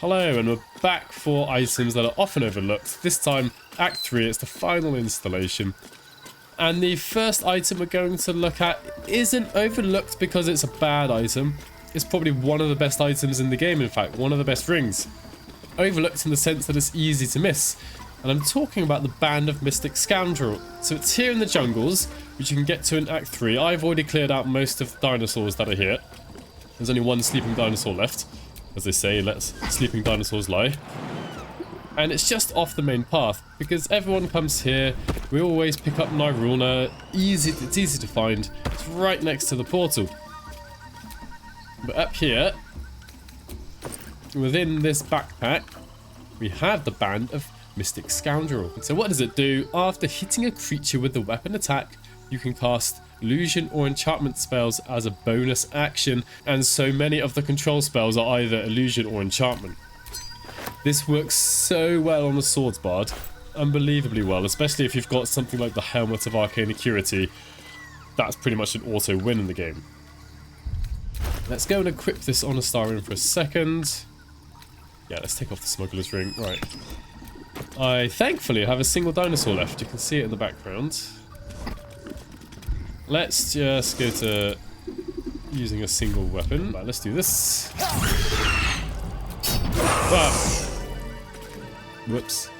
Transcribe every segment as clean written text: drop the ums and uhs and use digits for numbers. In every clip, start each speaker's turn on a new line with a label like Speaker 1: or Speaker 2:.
Speaker 1: Hello, and we're back for items that are often overlooked. This time, Act 3, it's the final installation. And the first item we're going to look at isn't overlooked because it's a bad item. It's probably one of the best items in the game, in fact, one of the best rings. Overlooked in the sense that it's easy to miss. And I'm talking about the Band of Mystic Scoundrel. So it's here in the jungles, which you can get to in Act 3. I've already cleared out most of the dinosaurs that are here. There's only one sleeping dinosaur left. As they say, let sleeping dinosaurs lie. And it's just off the main path, because everyone comes here. We always pick up Niruna. It's easy to find. It's right next to the portal. But up here, within this backpack, we have the Band of Mystic Scoundrel. So what does it do? After hitting a creature with the weapon attack, you can cast illusion or enchantment spells as a bonus action, and so many of the control spells are either illusion or enchantment. This works so well on the Swords Bard, unbelievably well, especially if you've got something like the Helmet of Arcane Acuity. That's pretty much an auto win in the game. Let's go and equip this on a Starion for a second. Yeah, let's take off the Smuggler's Ring. Right. I thankfully have a single dinosaur left. You can see it in the background. Let's just go to using a single weapon. Right, let's do this. Ah. Whoops.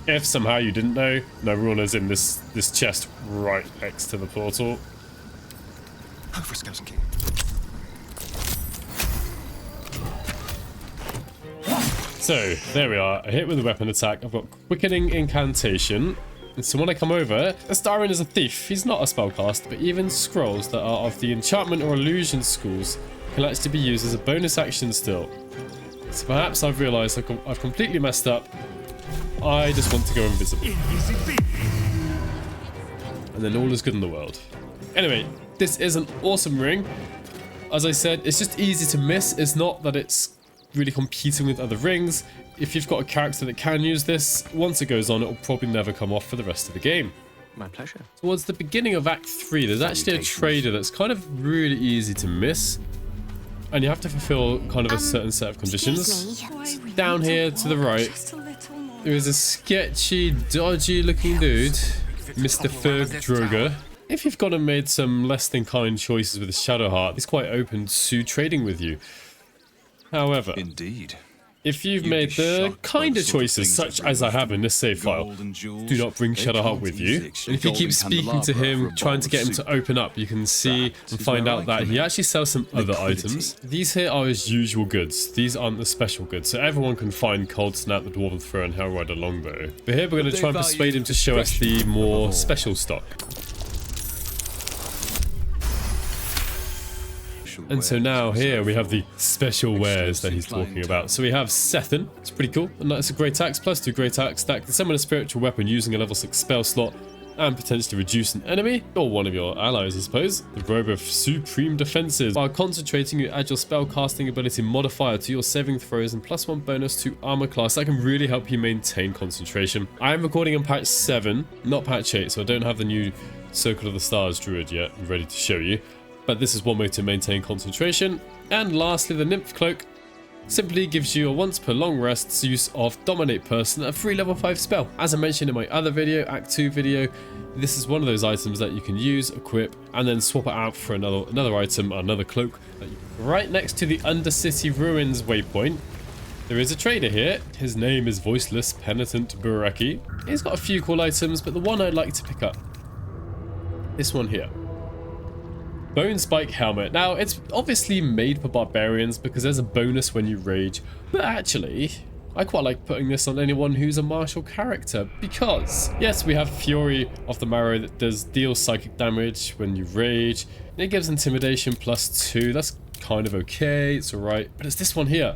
Speaker 1: If somehow you didn't know, Niruna's in this chest right next to the portal.
Speaker 2: For Scouting King.
Speaker 1: So, there we are. I hit with a weapon attack. I've got Quickening Incantation. And so when I come over, Astarion is a thief. He's not a spellcaster, but even scrolls that are of the enchantment or illusion schools can actually be used as a bonus action still. So perhaps I've realised I've completely messed up. I just want to go invisible. And then all is good in the world. Anyway, this is an awesome ring. As I said, it's just easy to miss. It's not that it's really competing with other rings. If you've got a character that can use this, once it goes on, it will probably never come off for the rest of the game.
Speaker 2: My pleasure.
Speaker 1: Towards the beginning of Act 3, there's actually a trader that's kind of really easy to miss. And you have to fulfill kind of a certain set of conditions. Down here to the right, there is a sketchy, dodgy looking dude, Mr. Ferg Droger. If you've gone and made some less than kind choices with the Shadowheart, he's quite open to trading with you. However,
Speaker 2: indeed,
Speaker 1: if you've made the kind of choices, such as I have in this save file, do not bring Shadowheart with you. And if you keep speaking to him, trying to get him to open up, you can see and find out that he actually sells some other items. These here are his usual goods. These aren't the special goods, so everyone can find Cold Snap, the Dwarven Throw, and Hellrider Longbow. But here we're going to try and persuade him to show us the more special stock. And so now here we have the special wares that he's talking about. So we have Sethin, it's pretty cool. And that's a great axe, plus 2 great axe stack. To summon a spiritual weapon using a level 6 spell slot and potentially reduce an enemy, or one of your allies I suppose. The Robe of Supreme Defenses. While concentrating, you add your spell casting ability modifier to your saving throws and +1 bonus to armor class. That can really help you maintain concentration. I am recording in patch 7, not patch 8, so I don't have the new Circle of the Stars druid yet ready to show you. But this is one way to maintain concentration. And lastly, the Nymph Cloak simply gives you a once per long rest use of Dominate Person, a free level 5 spell. As I mentioned in my other video, Act 2 video, this is one of those items that you can use, equip, and then swap it out for another item, another cloak. Right next to the Undercity Ruins waypoint, there is a trader here. His name is Voiceless Penitent Bureki. He's got a few cool items, but the one I'd like to pick up, this one here. Bone Spike Helmet. Now, it's obviously made for barbarians because there's a bonus when you rage, but actually, I quite like putting this on anyone who's a martial character because, yes, we have Fury of the Marrow that deals psychic damage when you rage. It gives Intimidation +2. That's kind of okay, it's alright, but it's this one here.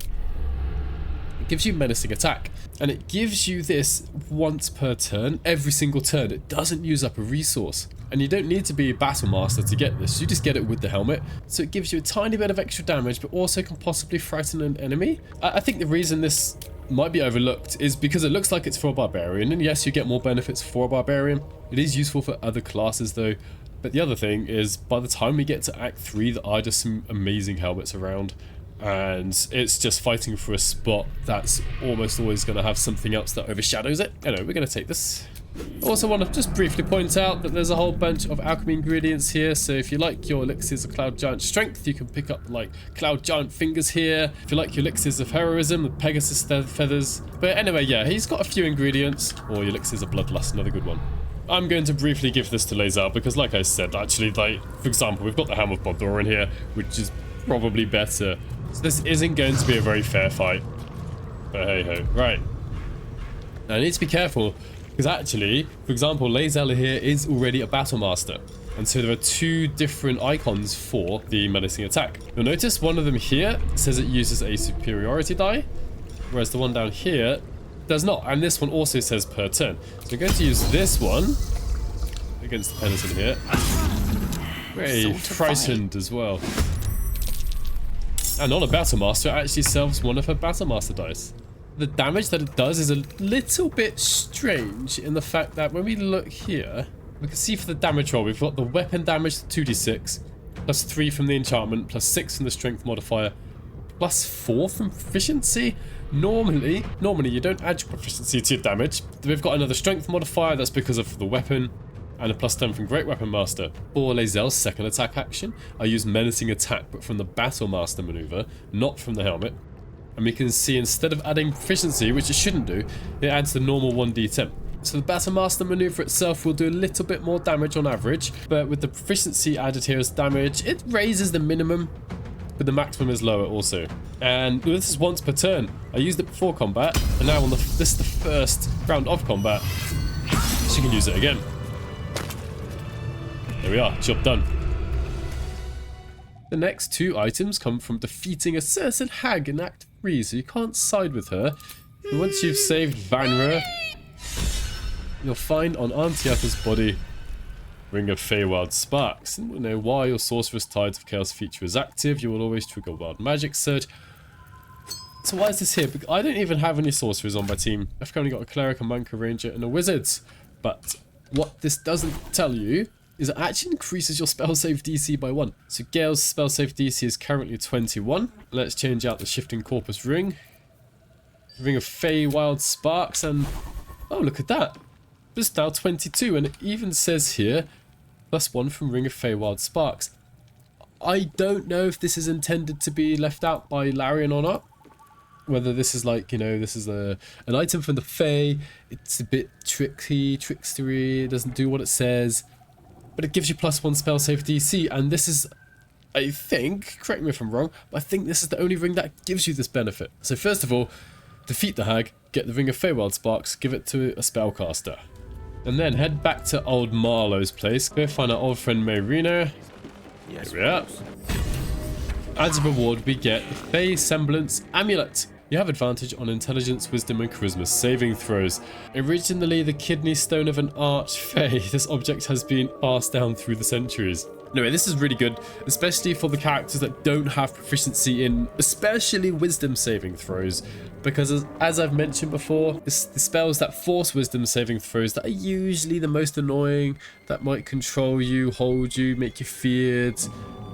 Speaker 1: It gives you Menacing Attack, and it gives you this once per turn, every single turn. It doesn't use up a resource. And you don't need to be a battle master to get this, you just get it with the helmet. So it gives you a tiny bit of extra damage, but also can possibly frighten an enemy. I think the reason this might be overlooked is because it looks like it's for a barbarian, and yes, you get more benefits for a barbarian. It is useful for other classes though. But the other thing is, by the time we get to Act 3, there are just some amazing helmets around. and it's just fighting for a spot that's almost always going to have something else that overshadows it. Anyway, we're going to take this. I also want to just briefly point out that there's a whole bunch of alchemy ingredients here, so if you like your elixirs of Cloud Giant Strength, you can pick up like Cloud Giant Fingers here. If you like your elixirs of Heroism, the Pegasus Feathers. But anyway, yeah, he's got a few ingredients. Or your elixirs of Bloodlust, another good one. I'm going to briefly give this to Lae'zel because, like I said, actually, like, for example, we've got the Helm of Baldur in here, which is probably better. So this isn't going to be a very fair fight. But hey ho. Right. Now I need to be careful. Because actually, for example, Lae'zel here is already a Battle Master. And so there are two different icons for the menacing attack. You'll notice one of them here says it uses a superiority die, whereas the one down here does not. And this one also says per turn. So we're going to use this one against the penitent here. Very frightened as well. And on a Battle Master, it actually sells one of her Battle Master dice. The damage that it does is a little bit strange in the fact that when we look here, we can see for the damage roll, we've got the weapon damage 2d6, plus 3 from the enchantment, plus 6 from the strength modifier, plus 4 from proficiency. Normally you don't add your proficiency to your damage. We've got another strength modifier, that's because of the weapon, and a plus 10 from Great Weapon Master. For Lae'zel's second attack action, I use Menacing Attack, but from the Battle Master maneuver, not from the helmet. And we can see instead of adding proficiency, which it shouldn't do, it adds the normal 1d10. So the Battle Master maneuver itself will do a little bit more damage on average, but with the proficiency added here as damage, it raises the minimum, but the maximum is lower also. And this is once per turn. I used it before combat, and now on this is the first round of combat, so you can use it again. There we are, job done. The next two items come from defeating a certain hag in Act 3, so you can't side with her. And once you've saved Vanra, you'll find on Antiatha's body Ring of Feywild Sparks. And you know why your Sorcerous Tides of Chaos feature is active, you will always trigger Wild Magic Surge. So why is this here? Because I don't even have any sorcerers on my team. I've only got a Cleric, a Monk, a Ranger, and a Wizard. But what this doesn't tell you is it actually increases your spell save DC by 1. So Gale's spell save DC is currently 21. Let's change out the Shifting Corpus Ring. Ring of Feywild Sparks, and oh, look at that. It's now 22, and it even says here, +1 from Ring of Feywild Sparks. I don't know if this is intended to be left out by Larian or not. Whether this is like, you know, this is an item from the Fey. It's a bit trickstery, it doesn't do what it says. But it gives you +1 spell save DC, and this is, I think, correct me if I'm wrong, but I think this is the only ring that gives you this benefit. So first of all, defeat the hag, get the Ring of Feywild Sparks, give it to a spellcaster. And then head back to old Marlowe's place, go find our old friend Mayrina.
Speaker 2: Yes,
Speaker 1: Here we are. As a reward, we get the Fey Semblance Amulet. You have advantage on Intelligence, Wisdom, and Charisma saving throws. Originally the kidney stone of an arch-fey, this object has been passed down through the centuries. Anyway, this is really good, especially for the characters that don't have proficiency in, especially Wisdom saving throws. Because as I've mentioned before, the spells that force Wisdom saving throws that are usually the most annoying, that might control you, hold you, make you feared,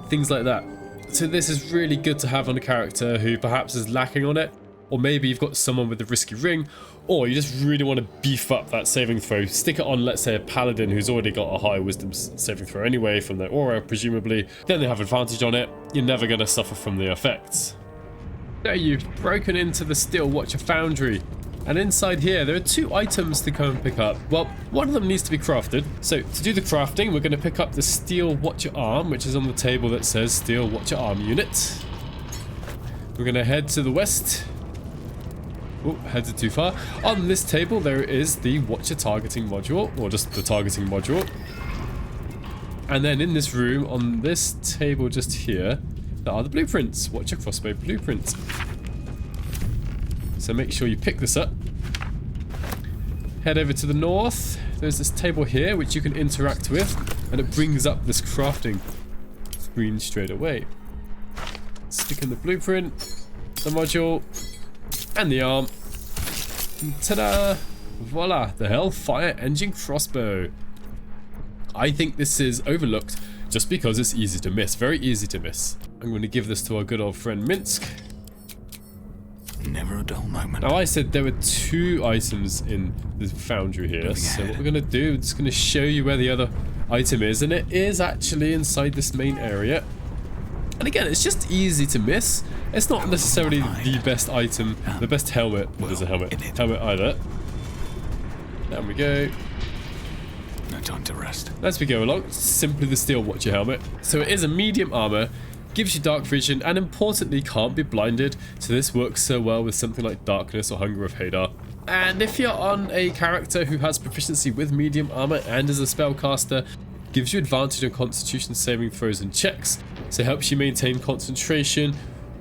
Speaker 1: things like that. So this is really good to have on a character who perhaps is lacking on it. Or maybe you've got someone with a risky ring, or you just really want to beef up that saving throw. Stick it on, let's say, a paladin who's already got a high wisdom saving throw anyway from their aura, presumably. Then they have advantage on it. You're never going to suffer from the effects. There, you've broken into the Steel Watcher Foundry. And inside here, there are 2 items to come and pick up. Well, one of them needs to be crafted. So to do the crafting, we're going to pick up the Steel Watcher Arm, which is on the table that says Steel Watcher Arm Unit. We're going to head to the west. Oh, headed too far. On this table, there is the Watcher Targeting Module, or just the Targeting Module. And then in this room, on this table just here, there are the blueprints. Watcher Crossbow Blueprints. So make sure you pick this up. Head over to the north. There's this table here, which you can interact with, and it brings up this crafting screen straight away. Stick in the blueprint, the module, and the arm. Ta-da! Voila! The Hellfire Engine Crossbow. I think this is overlooked just because it's easy to miss. Very easy to miss. I'm going to give this to our good old friend Minsk.
Speaker 2: Never a dull moment.
Speaker 1: Now I said there were 2 items in the Foundry here, so what we're going to do, we're just going to show you where the other item is, and it is actually inside this main area. And again, it's just easy to miss. It's not necessarily the best item, the best helmet. Well, there's a helmet either. Down we go.
Speaker 2: No time to rest.
Speaker 1: As we go along, simply the Steel Watcher helmet. So it is a medium armor, gives you dark vision, and importantly can't be blinded. So this works so well with something like Darkness or Hunger of Hadar. And if you're on a character who has proficiency with medium armor and is a spellcaster, gives you advantage on Constitution saving throws and checks. So it helps you maintain concentration.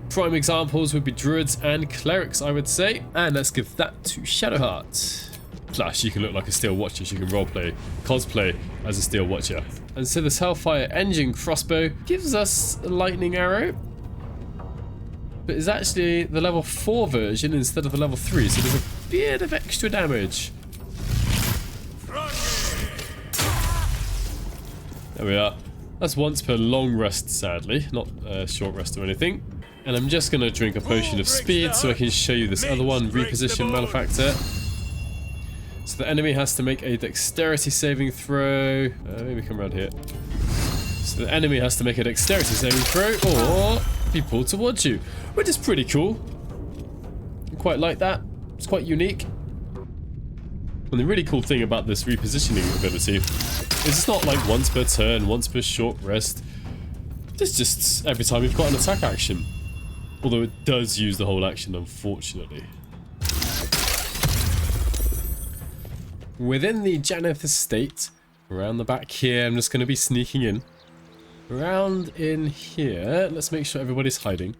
Speaker 1: Prime examples would be druids and clerics, I would say. And let's give that to Shadowheart. Plus, you can look like a Steel Watcher, so you can roleplay, cosplay as a Steel Watcher. And so this Hellfire Engine crossbow gives us a lightning arrow, but it's actually the level 4 version instead of the level 3, so there's a bit of extra damage. There we are. That's once per long rest, sadly, not a short rest or anything. And I'm just going to drink a potion of speed so I can show you this other one, Reposition Malefactor. So the enemy has to make a dexterity saving throw. Maybe come around here. So the enemy has to make a dexterity saving throw or be pulled towards you, which is pretty cool. I quite like that. It's quite unique. And the really cool thing about this repositioning ability is it's not like once per turn, once per short rest. It's just every time you've got an attack action. Although it does use the whole action, unfortunately. Within the Jannath estate, around the back here, I'm just going to be sneaking in. Around in here, let's make sure everybody's hiding.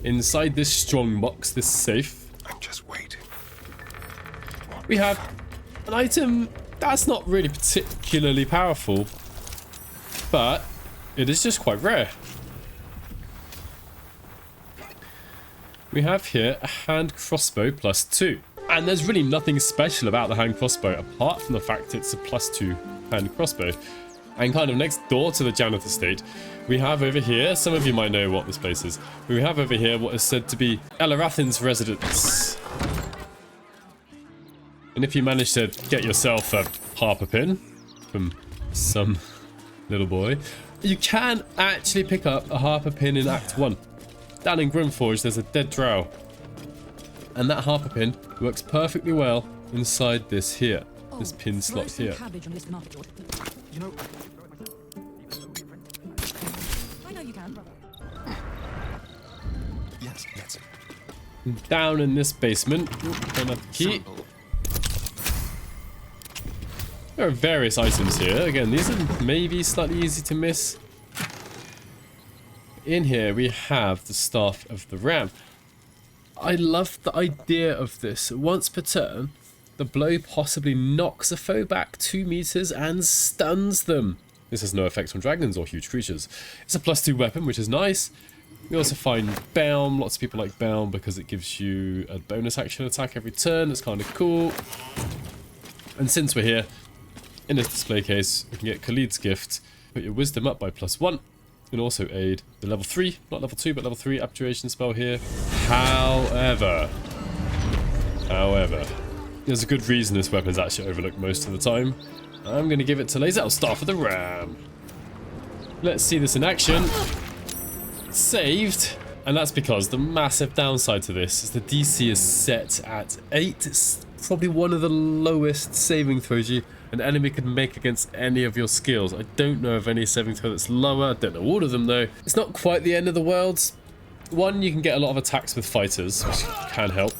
Speaker 1: Inside this strong box, this safe,
Speaker 2: I'm just waiting.
Speaker 1: we have an item that's not really particularly powerful, but it is just quite rare. We have here a hand crossbow +2. And there's really nothing special about the hand crossbow apart from the fact it's a +2 hand crossbow. And kind of next door to the Jannath estate, we have over here, some of you might know what this place is, we have over here what is said to be Elarathin's residence. And if you manage to get yourself a harper pin from some little boy, you can actually pick up a harper pin in Act 1. Down in Grimforge, there's a dead drow. And that harper pin works perfectly well inside this here, this pin slot here.
Speaker 2: You know,
Speaker 3: I know you can.
Speaker 2: yes, that's it.
Speaker 1: Down in this basement, don't have the key. There are various items here. Again, these are maybe slightly easy to miss. In here, we have the Staff of the Ram. I love the idea of this. Once per turn, the blow possibly knocks a foe back 2 meters and stuns them. This has no effect on dragons or huge creatures. It's a +2 weapon, which is nice. We also find Baum. Lots of people like Baum because it gives you a bonus action attack every turn. It's kind of cool. And since we're here, in this display case, we can get Khalid's gift. Put your wisdom up by +1. And also aid the level 3, not level 2, but level 3 abjuration spell here. However, there's a good reason this weapon's actually overlooked most of the time. I'm going to give it to Lae'zel, Staff of the Ram. Let's see this in action. Saved. And that's because the massive downside to this is the DC is set at 8. It's probably one of the lowest saving throws an enemy could make against any of your skills. I don't know of any saving throw that's lower. I don't know all of them though. It's not quite the end of the world. One, you can get a lot of attacks with fighters, which can help.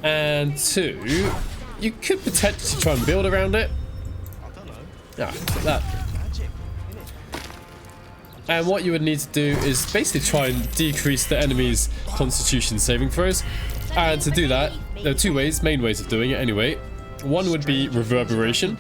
Speaker 1: And 2, you could potentially try and build around it. Yeah, like that. And what you would need to do is basically try and decrease the enemy's constitution saving throws. And to do that, there are 2 ways, main ways of doing it anyway. One would be reverberation,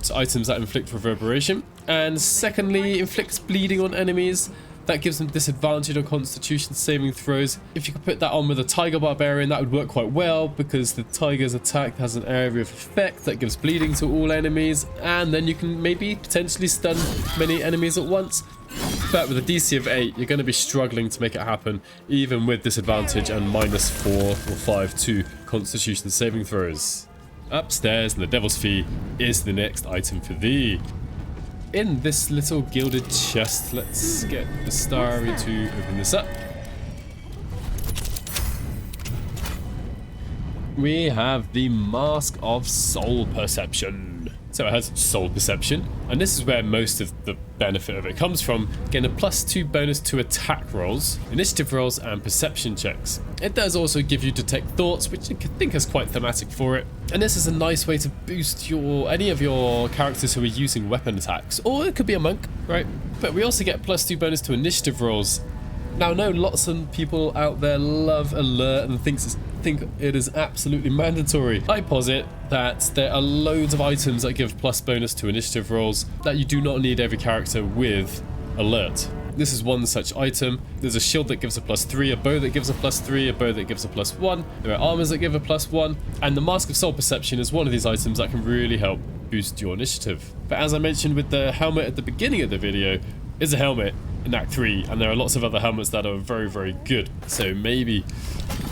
Speaker 1: so items that inflict reverberation. And secondly, inflicts bleeding on enemies. That gives them disadvantage on constitution saving throws. If you could put that on with a tiger barbarian, that would work quite well because the tiger's attack has an area of effect that gives bleeding to all enemies, and then you can maybe potentially stun many enemies at once. But with a DC of 8, you're going to be struggling to make it happen, even with disadvantage and -4 or 5 to constitution saving throws. Upstairs in the Devil's Fee is the next item for thee. In this little gilded chest, let's get the Starry to open this up. We have the Mask of Soul Perception. So it has soul perception, and this is where most of the benefit of it comes from, getting a +2 bonus to attack rolls, initiative rolls, and perception checks. It does also give you detect thoughts, which I think is quite thematic for it. And this is a nice way to boost any of your characters who are using weapon attacks, or it could be a monk, right? But we also get +2 bonus to initiative rolls. Now, I know lots of people out there love alert and think it is absolutely mandatory. I posit that there are loads of items that give plus bonus to initiative rolls that you do not need every character with alert. This is one such item. There's a shield that gives a +3, a bow that gives a +3, a bow that gives a +1. There are armors that give a +1, and the Mask of Soul Perception is one of these items that can really help boost your initiative. But as I mentioned with the helmet at the beginning of the video, is a helmet in Act 3, and there are lots of other helmets that are very, very good. So maybe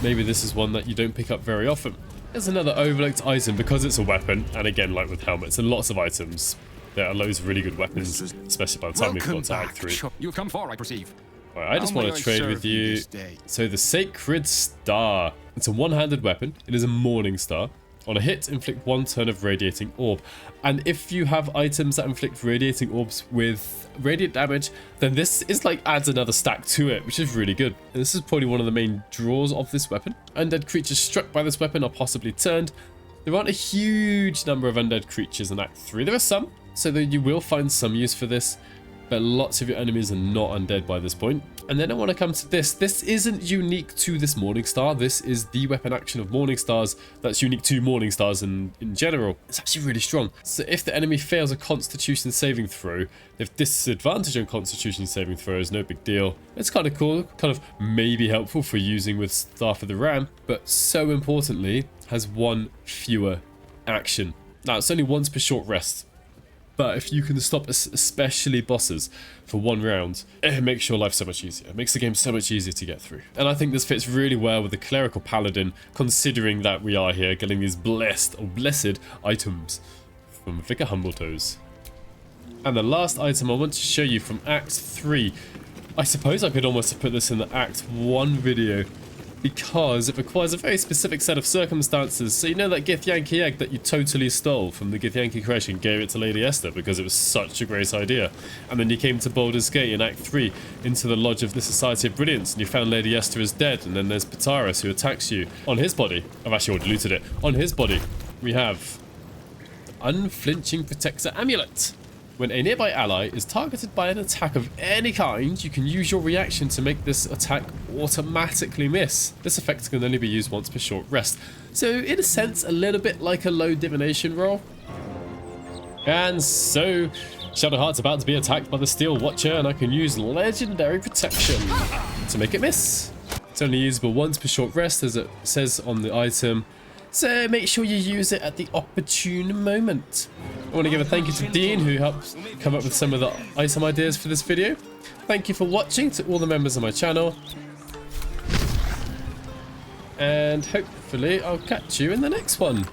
Speaker 1: this is one that you don't pick up very often. There's another overlooked item because it's a weapon, and again, like with helmets and lots of items, there are loads of really good weapons, especially by the time we've got to Act 3.
Speaker 2: You've come far, I perceive.
Speaker 1: Alright, I just want to trade with you. So the Sacred Star. It's a one-handed weapon. It is a Morning Star. On a hit, inflict 1 turn of Radiating Orb. And if you have items that inflict Radiating Orbs with radiant damage, then this is like adds another stack to it, which is really good. And this is probably one of the main draws of this weapon. Undead creatures struck by this weapon are possibly turned. There aren't a huge number of undead creatures in Act 3. There are some, so that you will find some use for this, but lots of your enemies are not undead by this point. And then I want to come to this. This isn't unique to this Morning Star. This is the weapon action of Morning Stars that's unique to Morning Stars in general. It's actually really strong. So if the enemy fails a Constitution saving throw, if disadvantage on Constitution saving throw is no big deal. It's kind of cool, kind of maybe helpful for using with Staff of the Ram, but so importantly, has 1 fewer action. Now, it's only once per short rest. But if you can stop especially bosses for 1 round, it makes your life so much easier. It makes the game so much easier to get through. And I think this fits really well with the Clerical Paladin, considering that we are here getting these blessed items from Vicar Humbletoes. And the last item I want to show you from Act 3. I suppose I could almost put this in the Act 1 video, because it requires a very specific set of circumstances. So you know that Githyanki egg that you totally stole from the Githyanki creation, gave it to Lady Esther because it was such a great idea. And then you came to Baldur's Gate in Act 3 into the Lodge of the Society of Brilliance, and you found Lady Esther is dead, and then there's Pataris who attacks you. On his body, I've actually already looted it, on his body we have Unflinching Protector Amulet. When a nearby ally is targeted by an attack of any kind, you can use your reaction to make this attack automatically miss. This effect can only be used once per short rest. So in a sense, a little bit like a low divination roll. And so, Shadowheart's about to be attacked by the Steel Watcher, and I can use Legendary Protection to make it miss. It's only usable once per short rest, as it says on the item. So make sure you use it at the opportune moment. I want to give a thank you to Dean, who helped come up with some of the item ideas for this video. Thank you for watching to all the members of my channel. And hopefully I'll catch you in the next one.